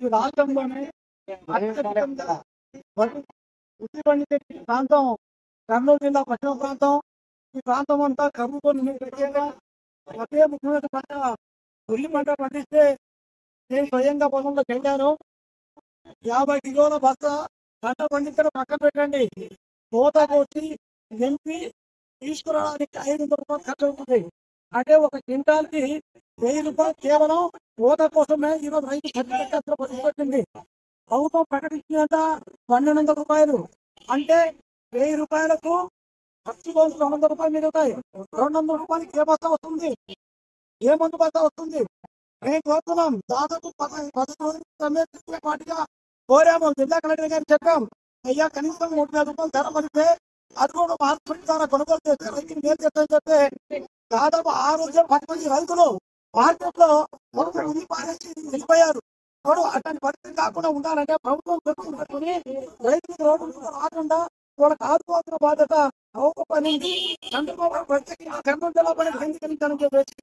ఈ రాష్ట్రంలోనే అత్యధికంగా వృత్తి పండించే ప్రాంతం కర్నూలు జిల్లా పశ్చిమ ప్రాంతం. ఈ ప్రాంతం అంతా కరువుతో నిండిపోయేగా ఒకే ముఖ్యమైన పంట ఉల్లి పంట పండిస్తే నేను స్వయంగా పొలంలో చెందాను. 50 కిలోల బస్తా పంట పండించడం పక్కన పెట్టండి, కోత కోసి నింపి తీసుకురావడానికి 500 రూపాయలు ఖర్చు అవుతుంది. అంటే ఒక క్వింటాల్కి 1000 రూపాయలు కేవలం కోత కోసమే ఈరోజు రైతు ఖర్చు పెట్టింది. ప్రభుత్వం ప్రకటించినంత 1200 రూపాయలు. అంటే 1000 రూపాయలకు ఖర్చు కోసం 200 రూపాయలు మిగులుతాయి. 200 రూపాయలకి ఏ బస్తా వస్తుంది, ఏ మందు బస్తా వస్తుంది? మేము కోరుతున్నాం. దాదాపు 10 పాటిగా కోరాము, జిల్లా కలెక్టర్ గారికి చెప్పాం. అయ్యా కనీసం 300 రూపాయలు ధర పడితే అది కూడా మార్కెట్ ద్వారా కొనుగోలు చేస్తే రైతులు మేలు చేస్తామని చెప్తే దాదాపు 6 రోజులు 10 మంది రైతులు మార్కెట్ లో పారేసి వెళ్ళిపోయారు. అట్లాంటి పరిస్థితి కాకుండా ఉండాలంటే ప్రభుత్వం పెట్టుకుని రైతులకు రోడ్డు రాకుండా వాళ్ళకి ఆదుకోవాల్సిన బాధ్యత ఒక పని. చంద్రబాబు ప్రత్యేకంగా కర్నూలు జిల్లా పని కేంద్రీకరించాలని చెప్పేసి